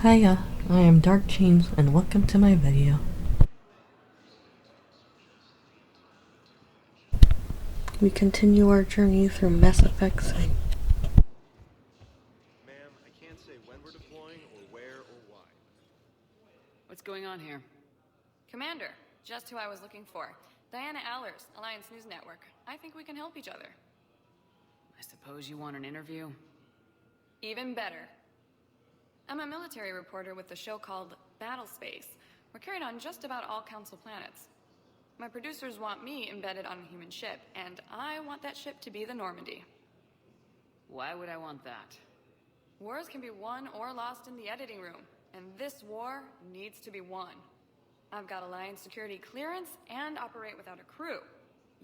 Hiya, I am Dark Chains and welcome to my video. We continue our journey through Mass Effect 6. Ma'am, I can't say when we're deploying or where or why. What's going on here? Commander, just who I was looking for. Diana Allers, Alliance News Network. I think we can help each other. I suppose you want an interview? Even better. I'm a military reporter with the show called Battlespace. We're carried on just about all Council planets. My producers want me embedded on a human ship, and I want that ship to be the Normandy. Why would I want that? Wars can be won or lost in the editing room, and this war needs to be won. I've got Alliance security clearance and operate without a crew.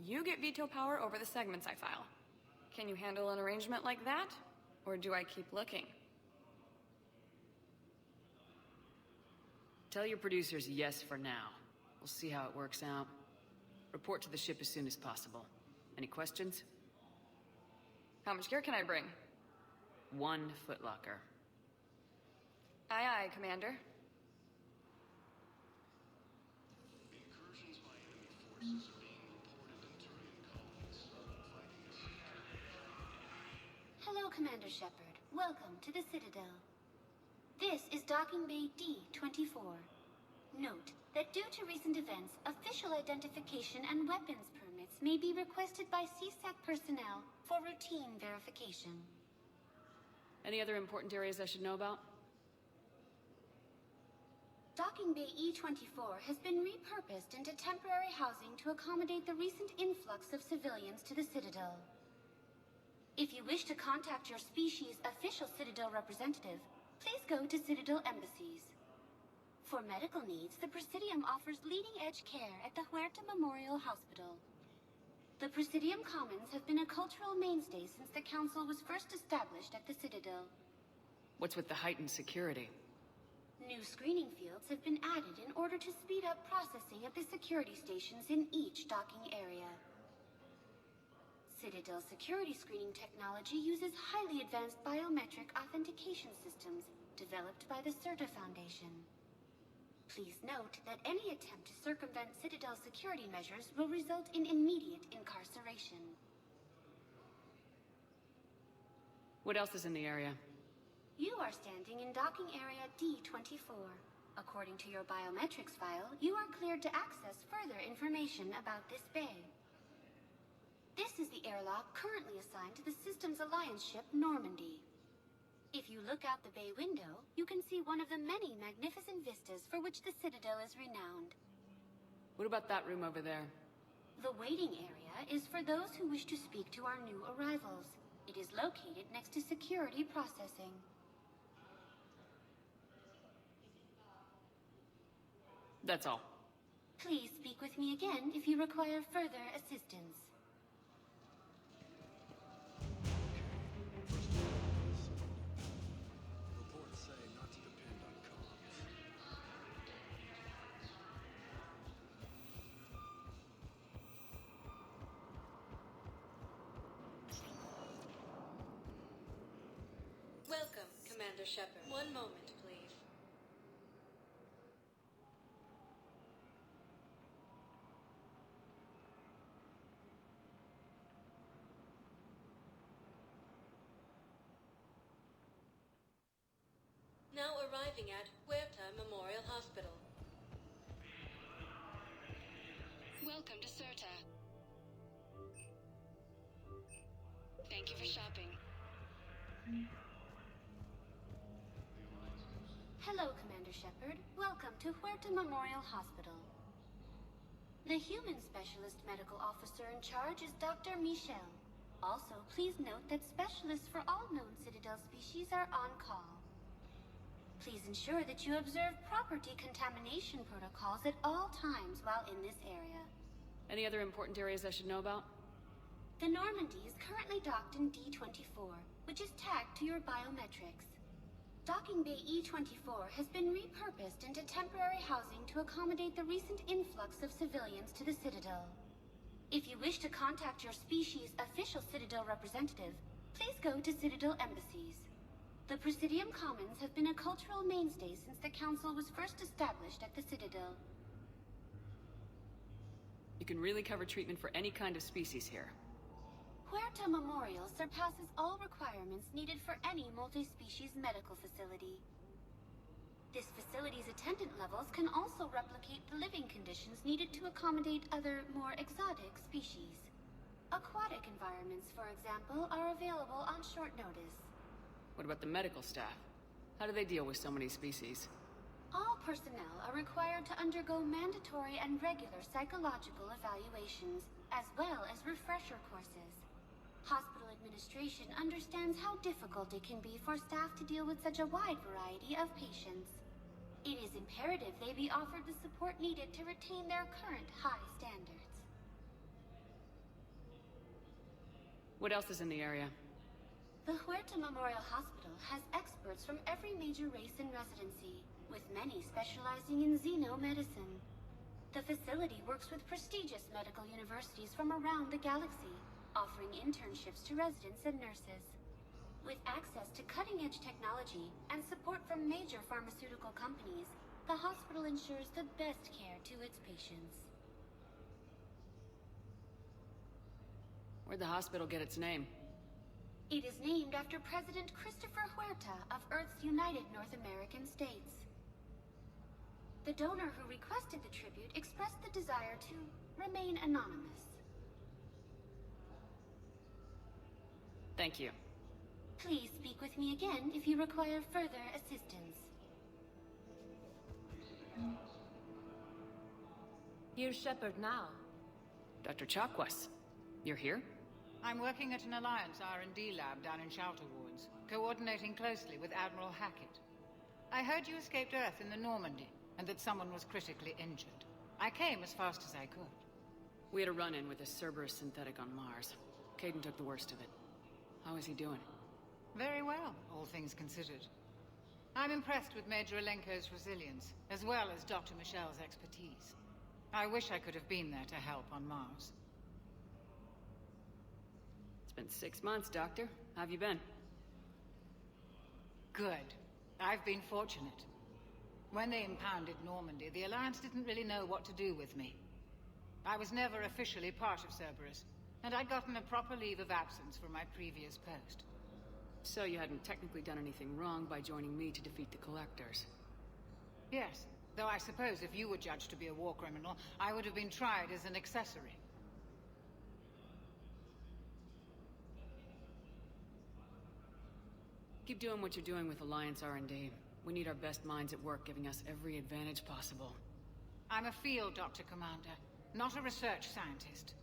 You get veto power over the segments I file. Can you handle an arrangement like that? Or do I keep looking? Tell your producers yes for now. We'll see how it works out. Report to the ship as soon as possible. Any questions? How much gear can I bring? 1 footlocker. Aye, aye, Commander. Incursions by enemy forces are being reported in Turian colonies. Hello, Commander Shepard. Welcome to the Citadel. This is Docking Bay D-24. Note that due to recent events, official identification and weapons permits may be requested by CSEC personnel for routine verification. Any other important areas I should know about? Docking Bay E-24 has been repurposed into temporary housing to accommodate the recent influx of civilians to the Citadel. If you wish to contact your species' official Citadel representative, please go to Citadel embassies. For medical needs, the Presidium offers leading-edge care at the Huerta Memorial Hospital. The Presidium Commons have been a cultural mainstay since the Council was first established at the Citadel. What's with the heightened security? New screening fields have been added in order to speed up processing at the security stations in each docking area. Citadel security screening technology uses highly advanced biometric authentication systems developed by the CERTA Foundation. Please note that any attempt to circumvent Citadel security measures will result in immediate incarceration. What else is in the area? You are standing in docking area D-24. According to your biometrics file, you are cleared to access further information about this bay. This is the airlock currently assigned to the Systems Alliance ship Normandy. If you look out the bay window, you can see one of the many magnificent vistas for which the Citadel is renowned. What about that room over there? The waiting area is for those who wish to speak to our new arrivals. It is located next to security processing. That's all. Please speak with me again if you require further assistance. Reports say not to depend on comms. Welcome, Commander Shepard. One moment, please. Now arriving at Huerta Memorial Hospital. Welcome to CERTA. Thank you for shopping. Hello, Commander Shepard. Welcome to Huerta Memorial Hospital. The human specialist medical officer in charge is Dr. Michel. Also, please note that specialists for all known Citadel species are on call. Please ensure that you observe proper decontamination protocols at all times while in this area. Any other important areas I should know about? The Normandy is currently docked in D-24, which is tagged to your biometrics. Docking Bay E-24 has been repurposed into temporary housing to accommodate the recent influx of civilians to the Citadel. If you wish to contact your species' official Citadel representative, please go to Citadel embassies. The Presidium Commons have been a cultural mainstay since the Council was first established at the Citadel. You can really cover treatment for any kind of species here. Huerta Memorial surpasses all requirements needed for any multi-species medical facility. This facility's attendant levels can also replicate the living conditions needed to accommodate other, more exotic species. Aquatic environments, for example, are available on short notice. What about the medical staff? How do they deal with so many species? All personnel are required to undergo mandatory and regular psychological evaluations, as well as refresher courses. Hospital administration understands how difficult it can be for staff to deal with such a wide variety of patients. It is imperative they be offered the support needed to retain their current high standards. What else is in the area? The Huerta Memorial Hospital has experts from every major race in residency, with many specializing in xenomedicine. The facility works with prestigious medical universities from around the galaxy, offering internships to residents and nurses. With access to cutting-edge technology and support from major pharmaceutical companies, the hospital ensures the best care to its patients. Where'd the hospital get its name? It is named after President Christopher Huerta of Earth's United North American States. The donor who requested the tribute expressed the desire to remain anonymous. Thank you. Please speak with me again if you require further assistance. Here's Shepard now. Dr. Chakwas, you're here? I'm working at an Alliance R&D lab down in Shelter Wards, coordinating closely with Admiral Hackett. I heard you escaped Earth in the Normandy, and that someone was critically injured. I came as fast as I could. We had a run-in with a Cerberus synthetic on Mars. Caden took the worst of it. How is he doing? Very well, all things considered. I'm impressed with Major Alenko's resilience, as well as Dr. Michelle's expertise. I wish I could have been there to help on Mars. It's been 6 months, Doctor. How have you been? Good. I've been fortunate. When they impounded Normandy, the Alliance didn't really know what to do with me. I was never officially part of Cerberus, and I'd gotten a proper leave of absence from my previous post. So you hadn't technically done anything wrong by joining me to defeat the Collectors? Yes, though I suppose if you were judged to be a war criminal, I would have been tried as an accessory. Keep doing what you're doing with Alliance R&D. We need our best minds at work, giving us every advantage possible. I'm a field doctor, Commander, not a research scientist.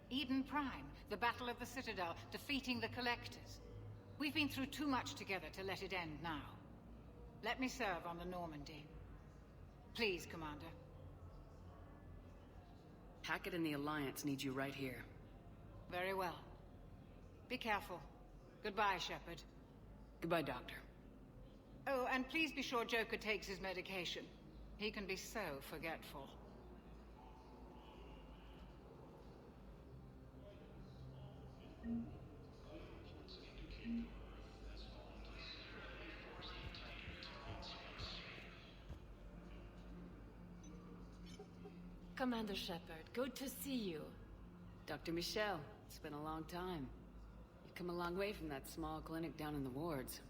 Eden Prime, the Battle of the Citadel, defeating the Collectors. We've been through too much together to let it end now. Let me serve on the Normandy. Please, Commander. Hackett and the Alliance need you right here. Very well. Be careful. Goodbye, Shepard. Goodbye, Doctor. Oh, and please be sure Joker takes his medication. He can be so forgetful. Commander Shepard, good to see you. Dr. Michelle, it's been a long time. You've come a long way from that small clinic down in the wards.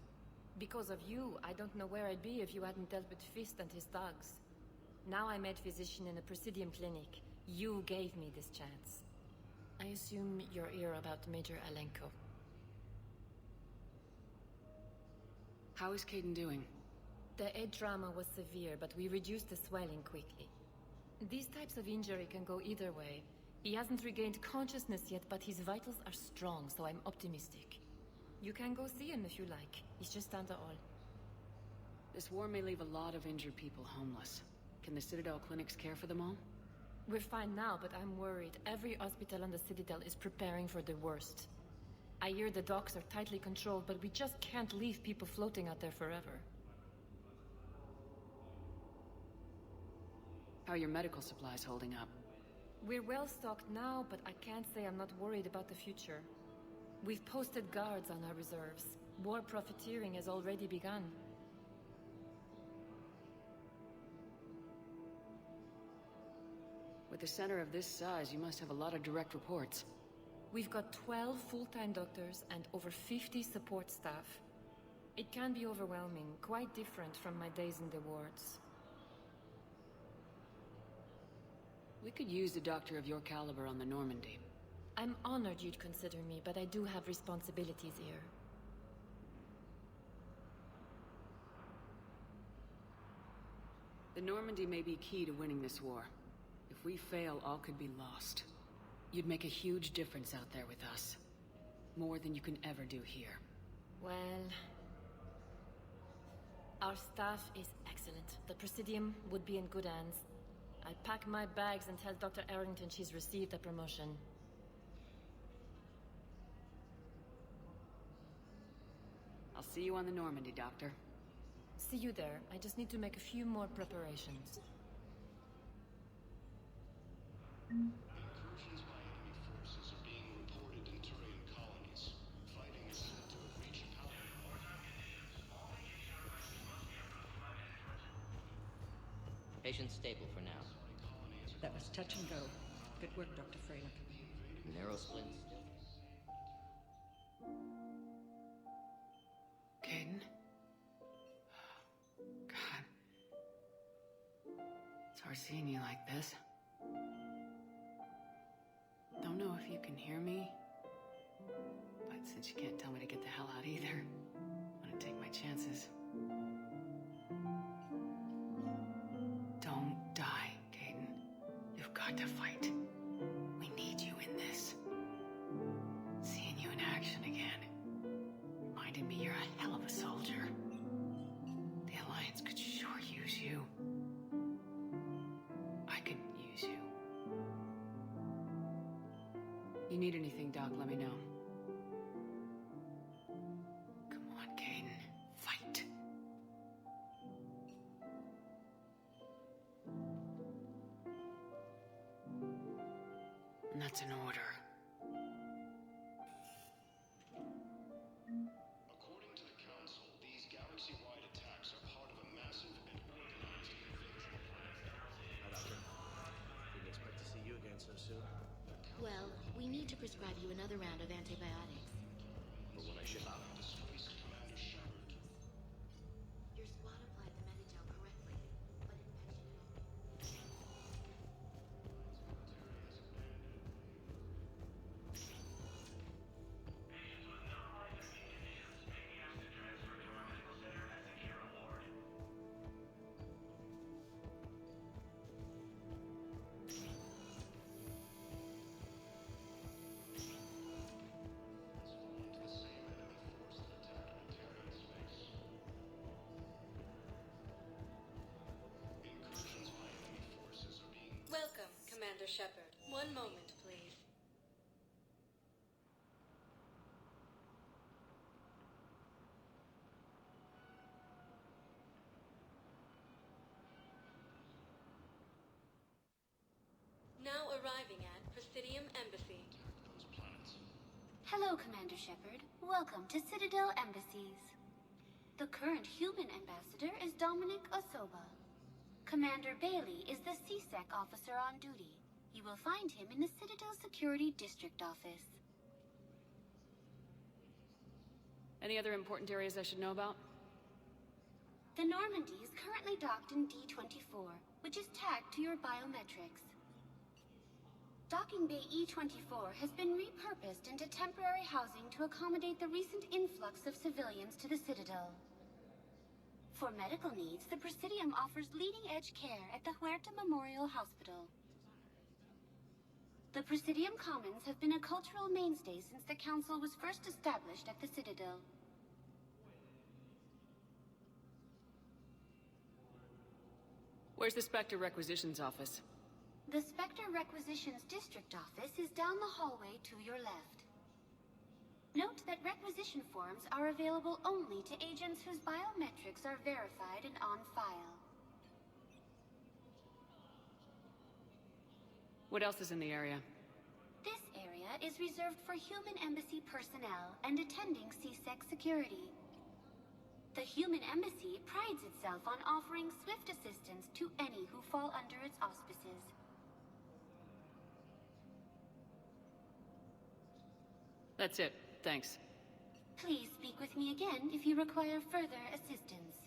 Because of you, I don't know where I'd be if you hadn't dealt with Fist and his thugs. Now I'm head physician in a Presidium clinic. You gave me this chance. I assume you're here about Major Alenko. How is Caden doing? The head trauma was severe, but we reduced the swelling quickly. These types of injury can go either way. He hasn't regained consciousness yet, but his vitals are strong, so I'm optimistic. You can go see him if you like. He's just down the hall. This war may leave a lot of injured people homeless. Can the Citadel clinics care for them all? We're fine now, but I'm worried. Every hospital on the Citadel is preparing for the worst. I hear the docks are tightly controlled, but we just can't leave people floating out there forever. How are your medical supplies holding up? We're well stocked now, but I can't say I'm not worried about the future. We've posted guards on our reserves. War profiteering has already begun. With a center of this size, you must have a lot of direct reports. We've got 12 full-time doctors and over 50 support staff. It can be overwhelming, quite different from my days in the wards. We could use a doctor of your caliber on the Normandy. I'm honored you'd consider me, but I do have responsibilities here. The Normandy may be key to winning this war. If we fail, all could be lost. You'd make a huge difference out there with us. More than you can ever do here. Well... our staff is excellent. The Presidium would be in good hands. I'll pack my bags and tell Dr. Arrington she's received a promotion. I'll see you on the Normandy, Doctor. See you there. I just need to make a few more preparations. Incursions by enemy forces are being reported in terrain colonies. Fighting is said to have reached power. Patient stable for now. That was touch and go. Good work, Dr. Freyland. Narrow splints. Caden? God. It's hard seeing you like this. Don't know if you can hear me, but since you can't tell me to get the hell out either, I'm gonna take my chances. Don't die, Caden. You've got to fight. We need you in this. Seeing you in action again reminded me you're a hell of a soldier. The Alliance could sure use you. I could use you. You need anything, Doc, let me know. Come on, Caden. Fight. And that's an order. According to the Council, these galaxy-wide attacks are part of a massive and organized invasion. Hi, Doctor. Didn't expect to see you again so soon. Well, we need to prescribe you another round of antibiotics. But when I ship out, Disgraced Commander Shepard. Your squad applied the Metagel correctly, but infection... Incursions by enemy forces are being... Welcome, Commander Shepard. One moment, please. Now arriving at Presidium Embassy. those planets. Hello, Commander Shepard. Welcome to Citadel Embassies. The current human ambassador is Dominic Osoba. Commander Bailey is the CSEC officer on duty. You will find him in the Citadel Security District Office. Any other important areas I should know about? The Normandy is currently docked in D-24, which is tagged to your biometrics. Docking Bay E-24 has been repurposed into temporary housing to accommodate the recent influx of civilians to the Citadel. For medical needs, the Presidium offers leading-edge care at the Huerta Memorial Hospital. The Presidium Commons have been a cultural mainstay since the Council was first established at the Citadel. Where's the Spectre Requisitions Office? The Spectre Requisitions District Office is down the hallway to your left. Note that requisition forms are available only to agents whose biometrics are verified and on file. What else is in the area? This area is reserved for human embassy personnel and attending CSEC security. The human embassy prides itself on offering swift assistance to any who fall under its auspices. That's it. Thanks. Please speak with me again if you require further assistance.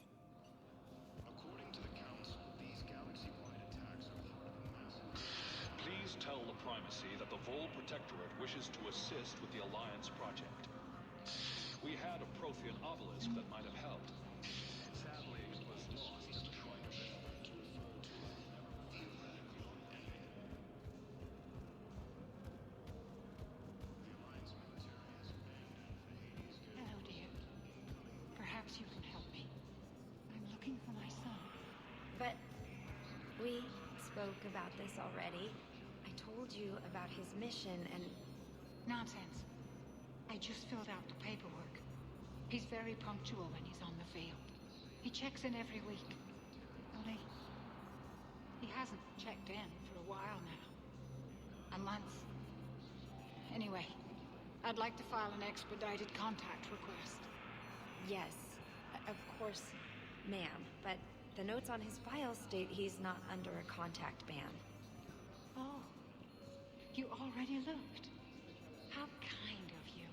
According to the Council, these galaxy-wide attacks are part of a massive... Please tell the Primacy that the Vol Protectorate wishes to assist with the Alliance project. We had a Prothean obelisk that might have helped. Sadly, it was lost in the shrine of it. Hello, dear. Perhaps you can help me. I'm looking for my son. But we spoke about this already. I told you about his mission and... Nonsense. I just filled out the paperwork. He's very punctual when he's on the field. He checks in every week. Only, he hasn't checked in for a while now. A month. Anyway, I'd like to file an expedited contact request. Yes, of course, ma'am. But the notes on his file state he's not under a contact ban. Oh, you already looked. How kind of you.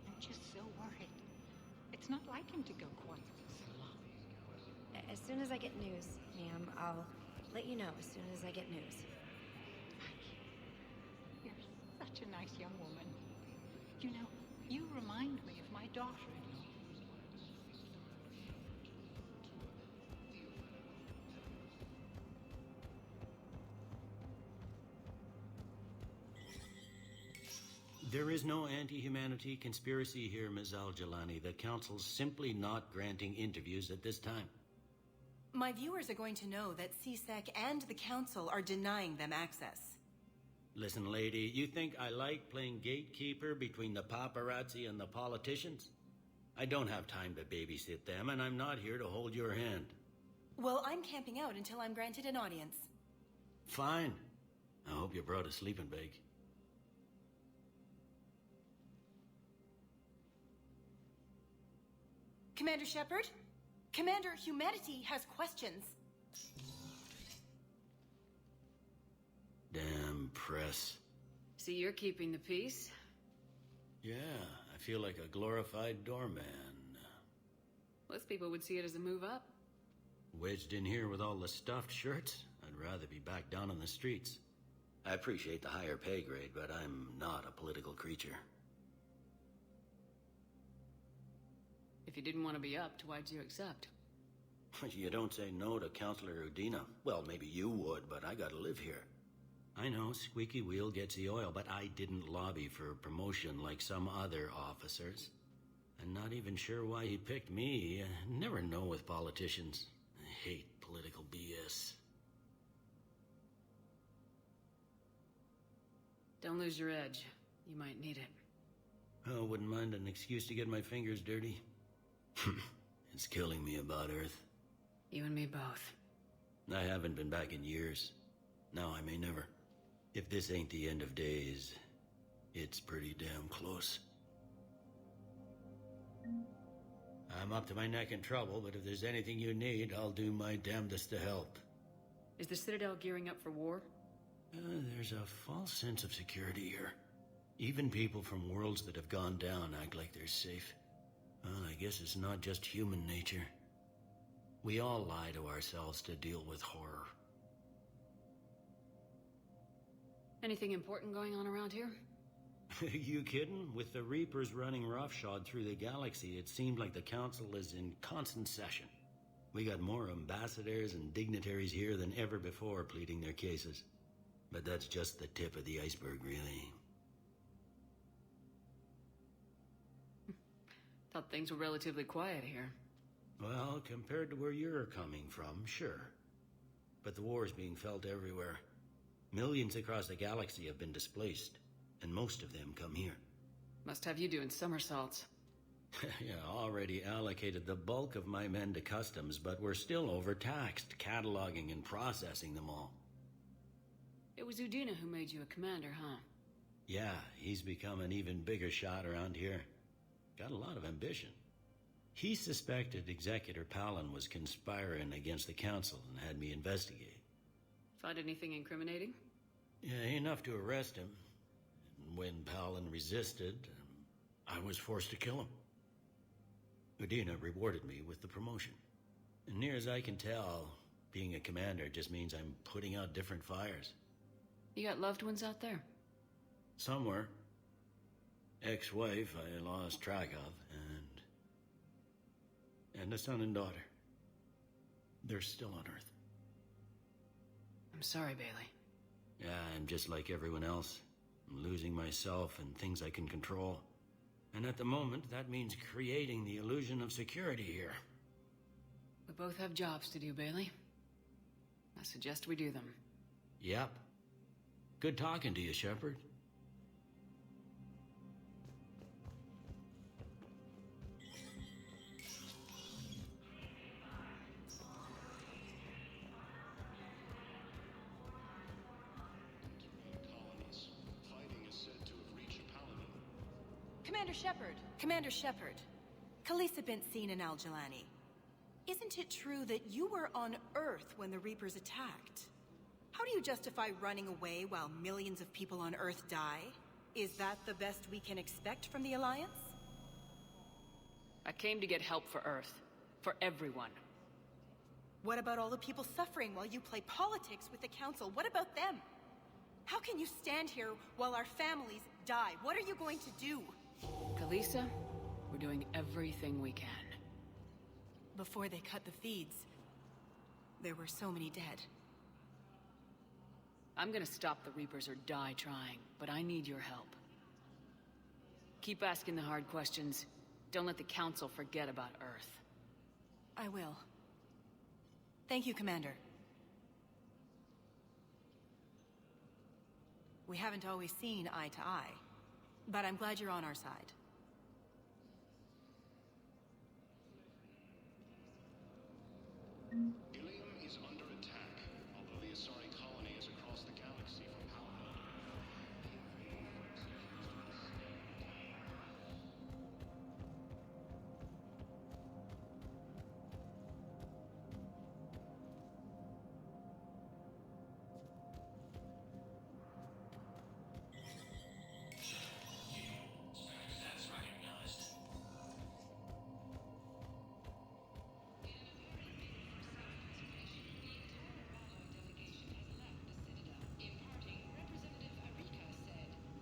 I'm just so worried. It's not like him to go quiet for so long. As soon as I get news, ma'am, I'll let you know as soon as I get news. You're such a nice young woman. You know, you remind me of my daughter-in-law. There is no anti-humanity conspiracy here, Ms. al-Jilani. The Council's simply not granting interviews at this time. My viewers are going to know that CSEC and the Council are denying them access. Listen, lady, you think I like playing gatekeeper between the paparazzi and the politicians? I don't have time to babysit them, and I'm not here to hold your hand. Well, I'm camping out until I'm granted an audience. Fine. I hope you brought a sleeping bag. Commander Shepard? Commander, humanity has questions. Damn press. See, you're keeping the peace? Yeah, I feel like a glorified doorman. Most people would see it as a move up. Wedged in here with all the stuffed shirts? I'd rather be back down on the streets. I appreciate the higher pay grade, but I'm not a political creature. If you didn't want to be upped, why'd you accept? You don't say no to Counselor Udina. Well, maybe you would, but I gotta live here. I know, squeaky wheel gets the oil, but I didn't lobby for promotion like some other officers. I'm not even sure why he picked me. Never know with politicians. I hate political BS. Don't lose your edge. You might need it. Oh, wouldn't mind an excuse to get my fingers dirty. It's killing me about Earth. You and me both. I haven't been back in years. Now I may never. If this ain't the end of days, it's pretty damn close. I'm up to my neck in trouble, but if there's anything you need, I'll do my damnedest to help. Is the Citadel gearing up for war? There's a false sense of security here. Even people from worlds that have gone down act like they're safe. Well, I guess it's not just human nature. We all lie to ourselves to deal with horror. Anything important going on around here? You kidding? With the Reapers running roughshod through the galaxy, it seemed like the Council is in constant session. We got more ambassadors and dignitaries here than ever before pleading their cases. But that's just the tip of the iceberg, really. Thought things were relatively quiet here. Well, compared to where you're coming from, sure. But the war is being felt everywhere. Millions across the galaxy have been displaced, and most of them come here. Must have you doing somersaults. Yeah, already allocated the bulk of my men to customs, but we're still overtaxed, cataloging and processing them all. It was Udina who made you a commander, huh? Yeah, he's become an even bigger shot around here. Got a lot of ambition. He suspected Executor Palin was conspiring against the Council and had me investigate. Find anything incriminating? Yeah, enough to arrest him. And when Palin resisted, I was forced to kill him. Udina rewarded me with the promotion. And near as I can tell, being a commander just means I'm putting out different fires. You got loved ones out there? Somewhere. Ex-wife I lost track of, and a son and daughter. They're still on Earth. I'm sorry, Bailey. Yeah, I'm just like everyone else. I'm losing myself and things I can control. And at the moment, that means creating the illusion of security here. We both have jobs to do, Bailey. I suggest we do them. Yep. Good talking to you, Shepard. Commander Shepard. Khaleesa been seen in al-Jilani. Isn't it true that you were on Earth when the Reapers attacked? How do you justify running away while millions of people on Earth die? Is that the best we can expect from the Alliance? I came to get help for Earth. For everyone. What about all the people suffering while you play politics with the Council? What about them? How can you stand here while our families die? What are you going to do? Khaleesa, we're doing everything we can. Before they cut the feeds, there were so many dead. I'm gonna stop the Reapers or die trying, but I need your help. Keep asking the hard questions. Don't let the Council forget about Earth. I will. Thank you, Commander. We haven't always seen eye to eye, but I'm glad you're on our side. Ilium is under attack, although the Asari colony is across the galaxy from Palamon.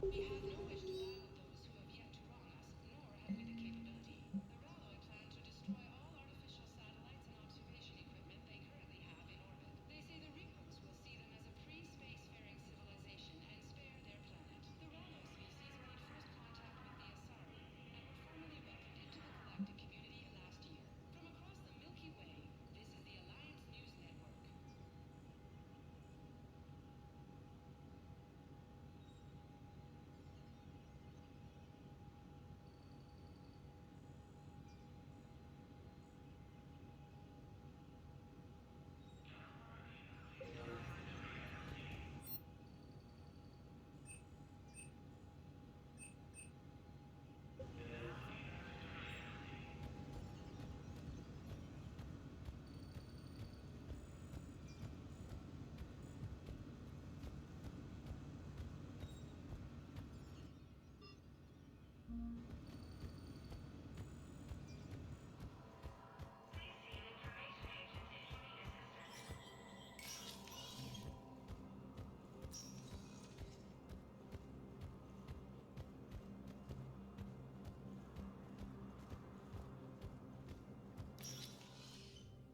We have no wish to battle those who have yet to wrong us, nor have we the capability. The Raloi plan to destroy all artificial satellites and observation equipment they currently have in orbit. They say the Reapers will see them as a pre-spacefaring civilization and spare their planet. The Raloi species made first contact with the Asari and were formally welcomed into the galactic community last year. From across the Milky Way, this is the Alliance News Network.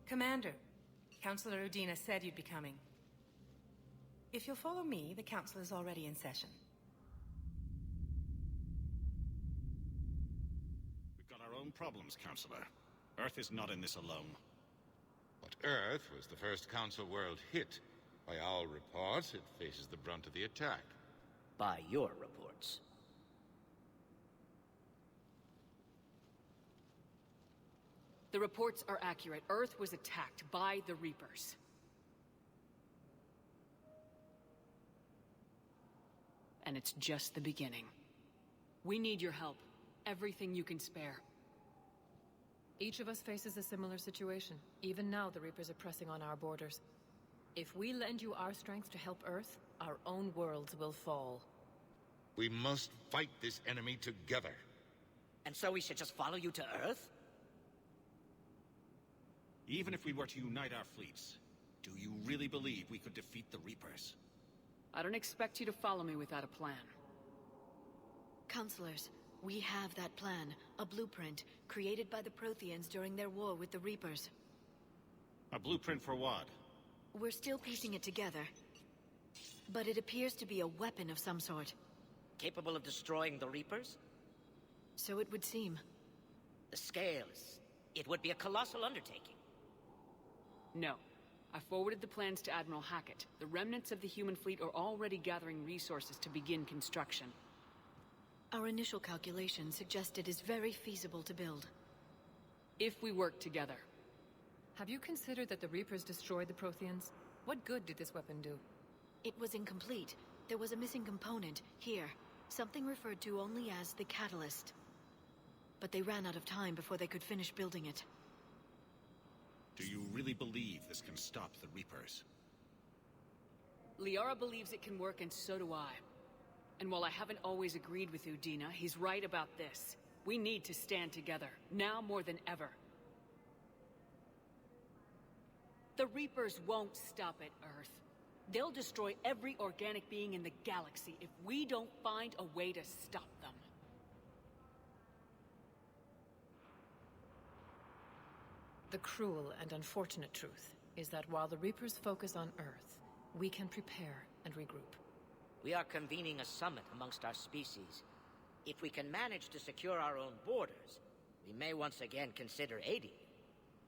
Commander, Councillor Udina said you'd be coming. If you'll follow me, the Council is already in session. We've got our own problems, Councillor. Earth is not in this alone. But Earth was the first Council world hit. By our reports, it faces the brunt of the attack. By your reports. The reports are accurate. Earth was attacked by the Reapers. and it's just the beginning. We need your help. Everything you can spare. Each of us faces a similar situation. Even now, the Reapers are pressing on our borders. If we lend you our strength to help Earth, our own worlds will fall. We must fight this enemy together. And so we should just follow you to Earth? Even if we were to unite our fleets, do you really believe we could defeat the Reapers? I don't expect you to follow me without a plan. Counselors, we have that plan, a blueprint, created by the Protheans during their war with the Reapers. A blueprint for what? We're still piecing it together. But it appears to be a weapon of some sort. Capable of destroying the Reapers? So it would seem. The scales. It would be a colossal undertaking. No. I forwarded the plans to Admiral Hackett. The remnants of the human fleet are already gathering resources to begin construction. Our initial calculations suggest it is very feasible to build. If we work together. Have you considered that the Reapers destroyed the Protheans? What good did this weapon do? It was incomplete. There was a missing component, here. Something referred to only as the catalyst. But they ran out of time before they could finish building it. Do you really believe this can stop the Reapers? Liara believes it can work, and so do I. And while I haven't always agreed with Udina, he's right about this. We need to stand together, now more than ever. The Reapers won't stop at Earth. They'll destroy every organic being in the galaxy if we don't find a way to stop them. The cruel and unfortunate truth is that while the Reapers focus on Earth, we can prepare and regroup. We are convening a summit amongst our species. If we can manage to secure our own borders, we may once again consider aiding you.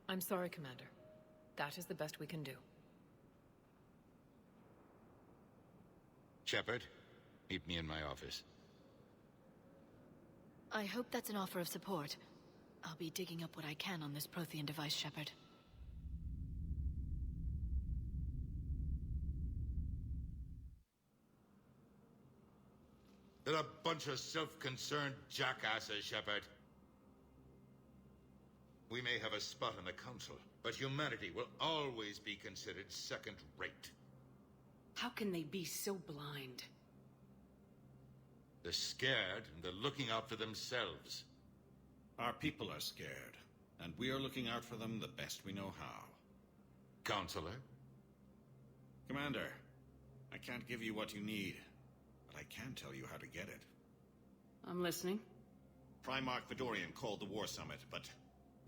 I'm sorry, Commander. That is the best we can do. Shepard, meet me in my office. I hope that's an offer of support. I'll be digging up what I can on this Prothean device, Shepard. They're a bunch of self-concerned jackasses, Shepard. We may have a spot on the Council, but humanity will always be considered second-rate. How can they be so blind? They're scared, and they're looking out for themselves. Our people are scared, and we are looking out for them the best we know how. Counselor? Commander, I can't give you what you need, but I can tell you how to get it. I'm listening. Primarch Fedorian called the War Summit, but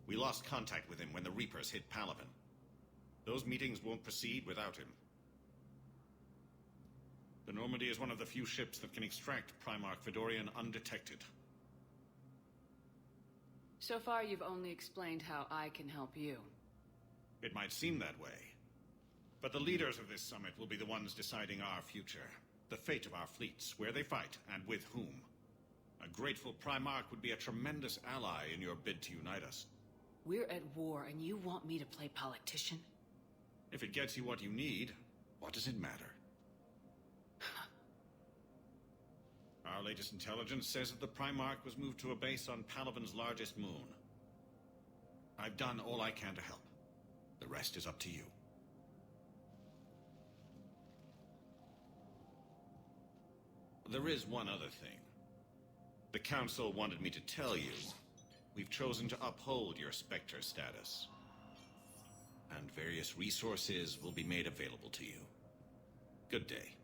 we lost contact with him when the Reapers hit Palaven. Those meetings won't proceed without him. The Normandy is one of the few ships that can extract Primarch Fedorian undetected. So far, you've only explained how I can help you. It might seem that way. But the leaders of this summit will be the ones deciding our future. The fate of our fleets, where they fight, and with whom. A grateful Primarch would be a tremendous ally in your bid to unite us. We're at war, and you want me to play politician? If it gets you what you need, what does it matter? Our latest intelligence says that the Primarch was moved to a base on Palaven's largest moon. I've done all I can to help. The rest is up to you. There is one other thing. The Council wanted me to tell you, we've chosen to uphold your Spectre status. And various resources will be made available to you. Good day.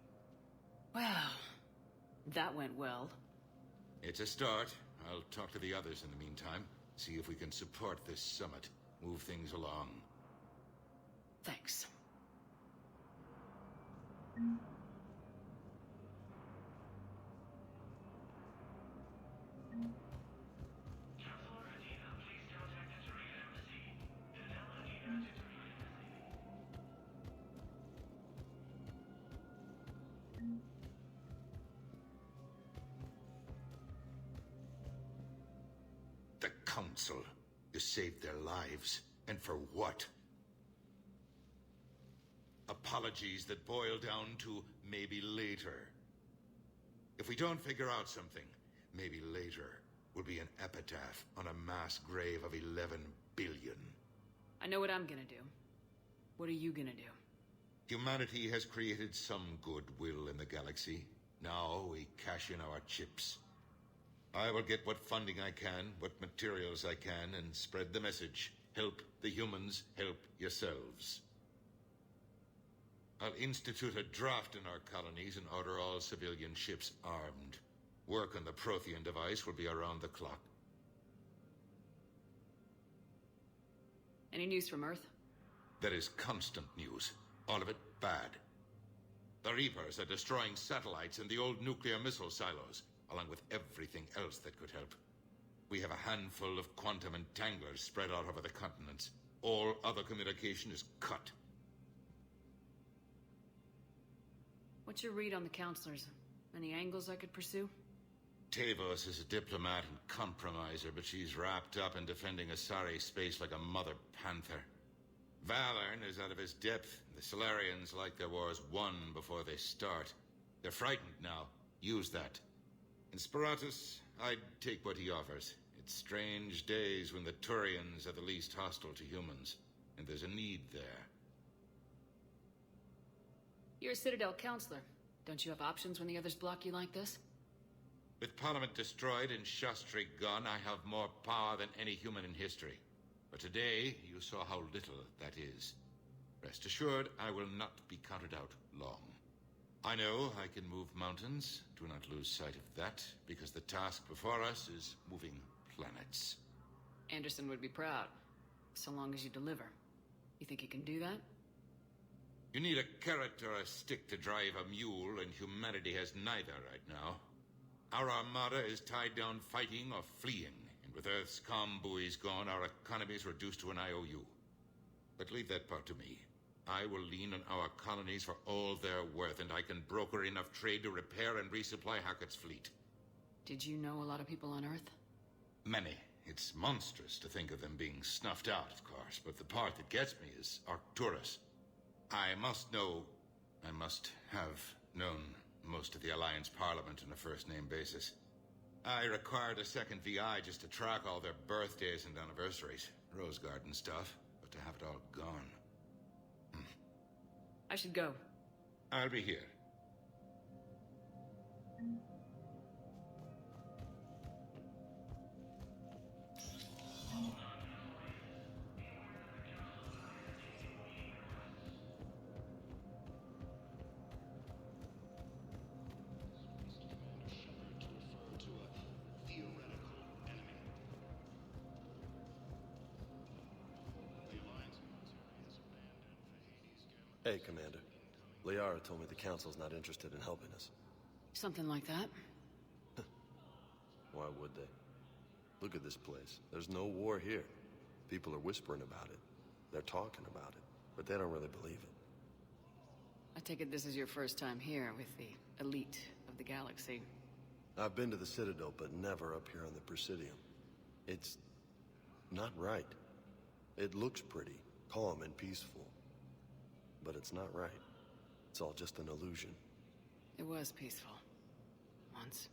Well, that went well. It's a start. I'll talk to the others in the meantime. See if we can support this summit. Move things along. Thanks. The Council. You saved their lives. And for what? Apologies that boil down to maybe later. If we don't figure out something, maybe later will be an epitaph on a mass grave of 11 billion. I know what I'm gonna do. What are you gonna do? Humanity has created some goodwill in the galaxy. Now we cash in our chips. I will get what funding I can, what materials I can, and spread the message. Help the humans, help yourselves. I'll institute a draft in our colonies and order all civilian ships armed. Work on the Prothean device will be around the clock. Any news from Earth? There is constant news. All of it bad. The Reapers are destroying satellites and the old nuclear missile silos, along with everything else that could help. We have a handful of quantum entanglers spread out over the continents. All other communication is cut. What's your read on the counselors? Any angles I could pursue? Tavos is a diplomat and compromiser, but she's wrapped up in defending Asari space like a mother panther. Valorn is out of his depth. The Solarians like their wars won before they start. They're frightened now. Use that. In Sparatus, I'd take what he offers. It's strange days when the Turians are the least hostile to humans, and there's a need there. You're a Citadel counselor. Don't you have options when the others block you like this? With Parliament destroyed and Shastri gone, I have more power than any human in history. But today, you saw how little that is. Rest assured, I will not be counted out long. I know I can move mountains. Do not lose sight of that, because the task before us is moving planets. Anderson would be proud, so long as you deliver. You think you can do that? You need a carrot or a stick to drive a mule, and humanity has neither right now. Our armada is tied down fighting or fleeing, and with Earth's comm buoys gone, our economy is reduced to an IOU. But leave that part to me. I will lean on our colonies for all they're worth, and I can broker enough trade to repair and resupply Hackett's fleet. Did you know a lot of people on Earth? Many. It's monstrous to think of them being snuffed out, of course, but the part that gets me is Arcturus. I must have known most of the Alliance Parliament on a first-name basis. I required a second VI just to track all their birthdays and anniversaries. Rose Garden stuff, but to have it all gone. I should go. I'll be here. Hey, Commander. Liara told me the Council's not interested in helping us. Something like that? Why would they? Look at this place. There's no war here. People are whispering about it. They're talking about it, but they don't really believe it. I take it this is your first time here with the elite of the galaxy. I've been to the Citadel, but never up here on the Presidium. It's not right. It looks pretty, calm and peaceful. But it's not right. It's all just an illusion. It was peaceful. Once.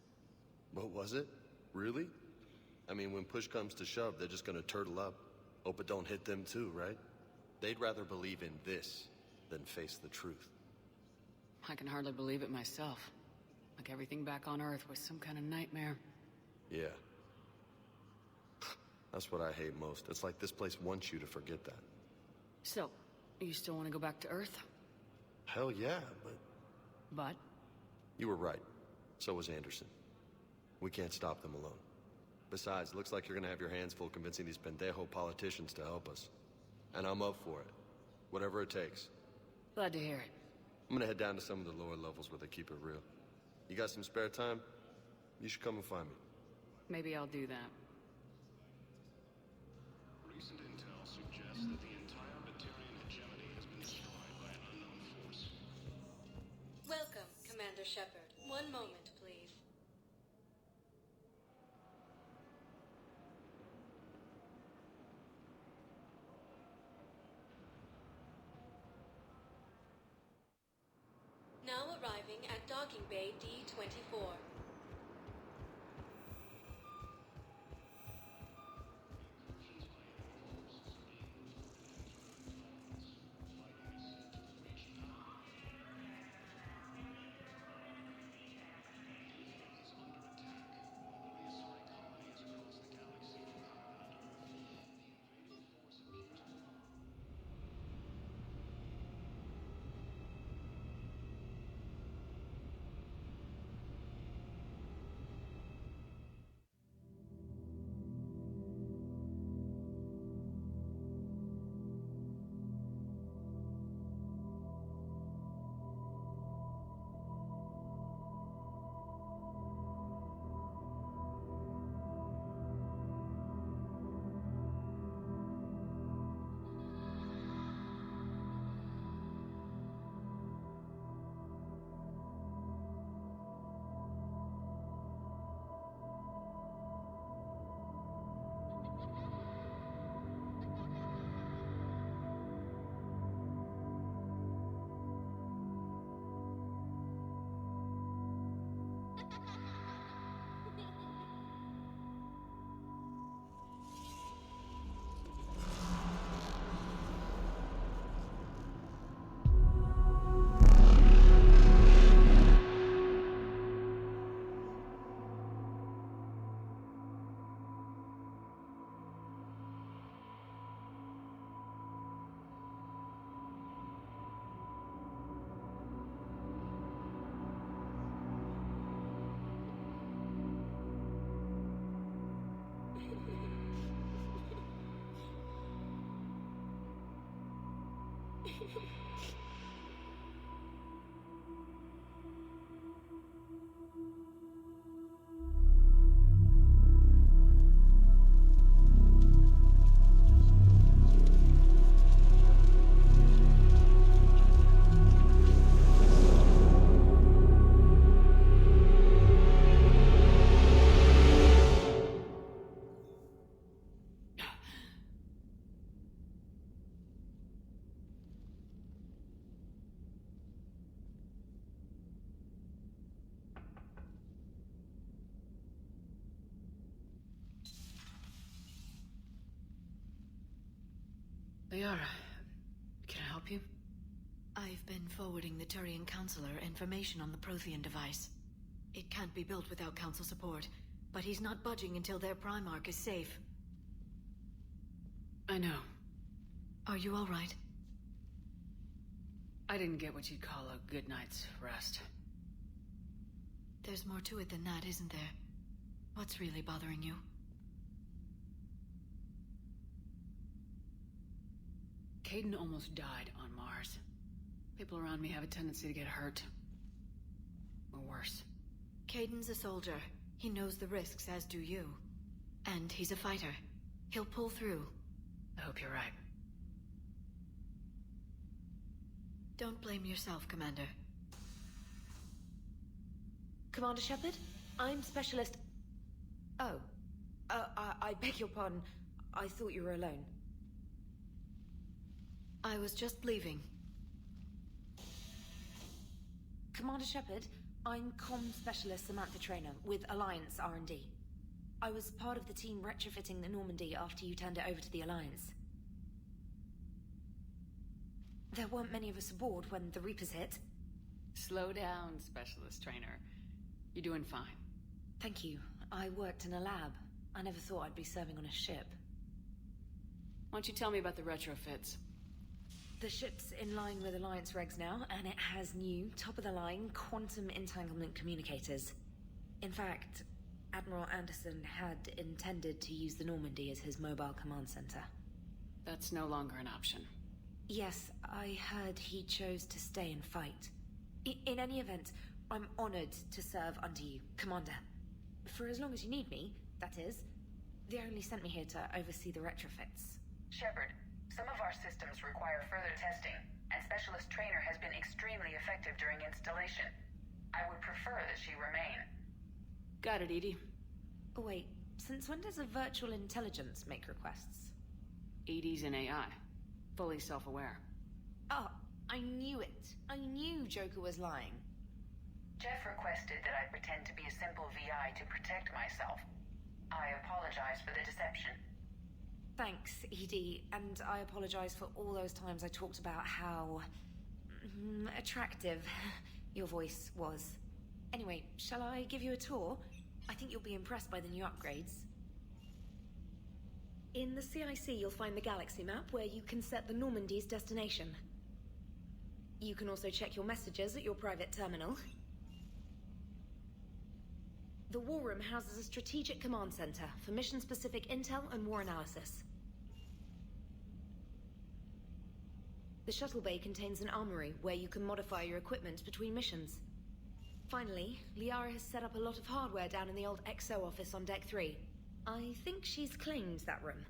What was it? Really? I mean, when push comes to shove, they're just gonna turtle up. Hope it don't hit them too, right? They'd rather believe in this than face the truth. I can hardly believe it myself. Like everything back on Earth was some kind of nightmare. Yeah. That's what I hate most. It's like this place wants you to forget that. So, you still want to go back to Earth? Hell yeah, but... But? You were right. So was Anderson. We can't stop them alone. Besides, looks like you're gonna have your hands full convincing these pendejo politicians to help us. And I'm up for it. Whatever it takes. Glad to hear it. I'm gonna head down to some of the lower levels where they keep it real. You got some spare time? You should come and find me. Maybe I'll do that. Recent intel suggests that the entire Batarian hegemony has been destroyed by an unknown force. Welcome, Commander Shepard. One moment, please. Now arriving at docking bay D-24. Liara, can I help you? I've been forwarding the Turian Counselor information on the Prothean device. It can't be built without Council support, but he's not budging until their Primarch is safe. I know. Are you all right? I didn't get what you'd call a good night's rest. There's more to it than that, isn't there? What's really bothering you? Caden almost died on Mars. People around me have a tendency to get hurt. Or worse. Caden's a soldier. He knows the risks, as do you. And he's a fighter. He'll pull through. I hope you're right. Don't blame yourself, Commander. Commander Shepard, I'm Specialist... Oh. I beg your pardon. I thought you were alone. I was just leaving. Commander Shepard, I'm Comm Specialist Samantha Traynor with Alliance R&D. I was part of the team retrofitting the Normandy after you turned it over to the Alliance. There weren't many of us aboard when the Reapers hit. Slow down, Specialist Trainer. You're doing fine. Thank you. I worked in a lab. I never thought I'd be serving on a ship. Why don't you tell me about the retrofits? The ship's in line with Alliance regs now, and it has new, top-of-the-line, quantum entanglement communicators. In fact, Admiral Anderson had intended to use the Normandy as his mobile command center. That's no longer an option. Yes, I heard he chose to stay and fight. In any event, I'm honored to serve under you, Commander. For as long as you need me, that is. They only sent me here to oversee the retrofits. Shepard, some of our systems require further testing, and Specialist Trainer has been extremely effective during installation. I would prefer that she remain. Got it, Edie. Oh, wait, since when does a virtual intelligence make requests? Edie's an AI. Fully self-aware. Oh, I knew it. I knew Joker was lying. Jeff requested that I pretend to be a simple VI to protect myself. I apologize for the deception. Thanks, Edie, and I apologize for all those times I talked about how... attractive your voice was. Anyway, shall I give you a tour? I think you'll be impressed by the new upgrades. In the CIC, you'll find the galaxy map where you can set the Normandy's destination. You can also check your messages at your private terminal. The War Room houses a strategic command center for mission-specific intel and war analysis. The shuttle bay contains an armory where you can modify your equipment between missions. Finally, Liara has set up a lot of hardware down in the old XO office on Deck 3. I think she's claimed that room.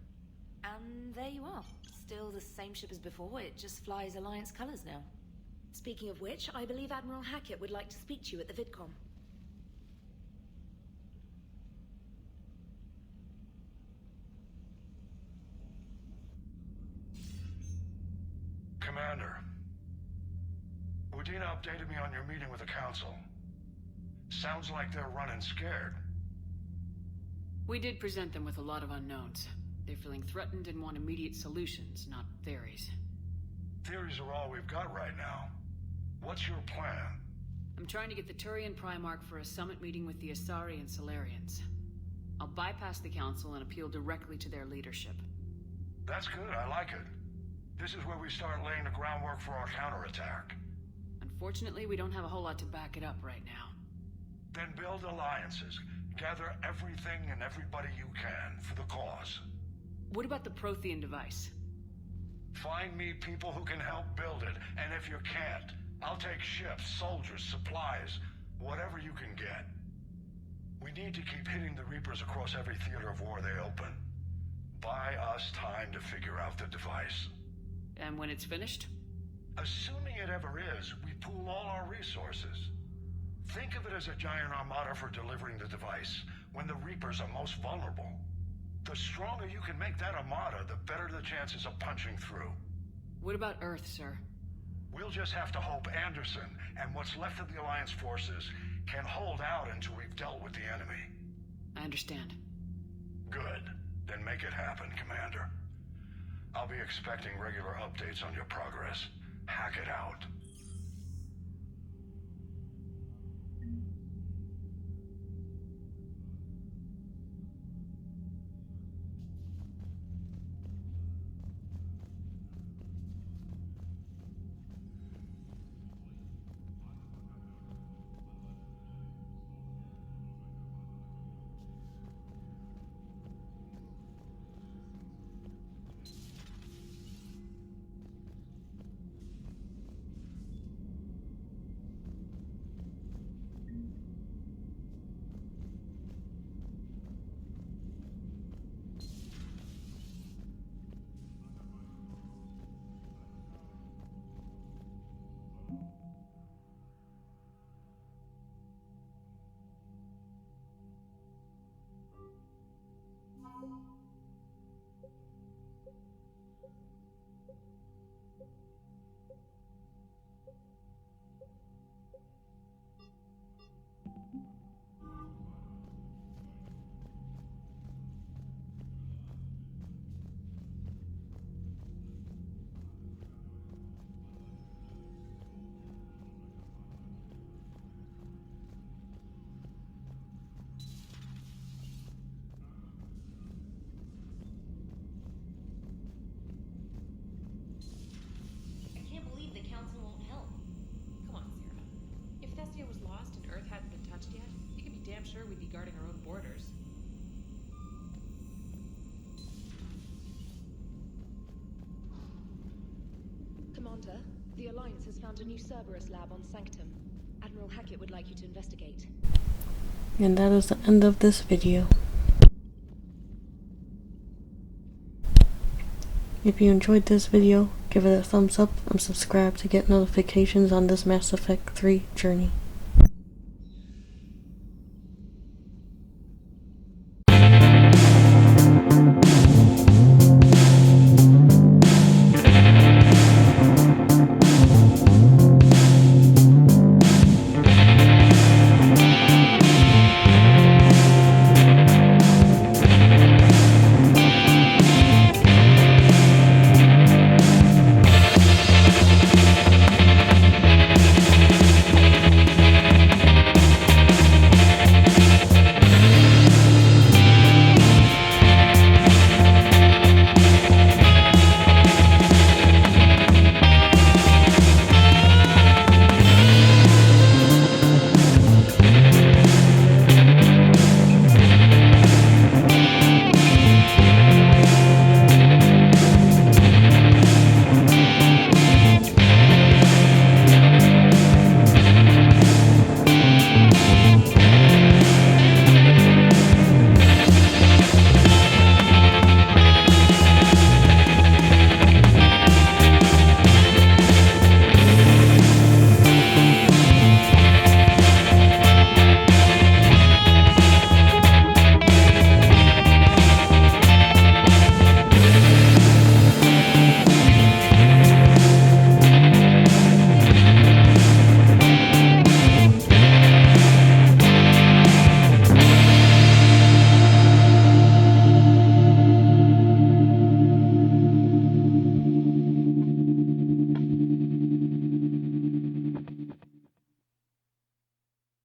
And there you are. Still the same ship as before, it just flies Alliance colors now. Speaking of which, I believe Admiral Hackett would like to speak to you at the VidCom. Commander, Udina updated me on your meeting with the Council. Sounds like they're running scared. We did present them with a lot of unknowns. They're feeling threatened and want immediate solutions, not theories. Theories are all we've got right now. What's your plan? I'm trying to get the Turian Primarch for a summit meeting with the Asari and Solarians. I'll bypass the Council and appeal directly to their leadership. That's good, I like it. This is where we start laying the groundwork for our counterattack. Unfortunately, we don't have a whole lot to back it up right now. Then build alliances. Gather everything and everybody you can for the cause. What about the Prothean device? Find me people who can help build it, and if you can't, I'll take ships, soldiers, supplies, whatever you can get. We need to keep hitting the Reapers across every theater of war they open. Buy us time to figure out the device. And when it's finished? Assuming it ever is, we pool all our resources. Think of it as a giant armada for delivering the device, when the Reapers are most vulnerable. The stronger you can make that armada, the better the chances of punching through. What about Earth, sir? We'll just have to hope Anderson and what's left of the Alliance forces can hold out until we've dealt with the enemy. I understand. Good. Then make it happen, Commander. I'll be expecting regular updates on your progress. Hack it out. Guarding our own borders. Commander, the Alliance has found a new Cerberus lab on Sanctum. Admiral Hackett would like you to investigate. And that is the end of this video. If you enjoyed this video, give it a thumbs up and subscribe to get notifications on this Mass Effect 3 journey.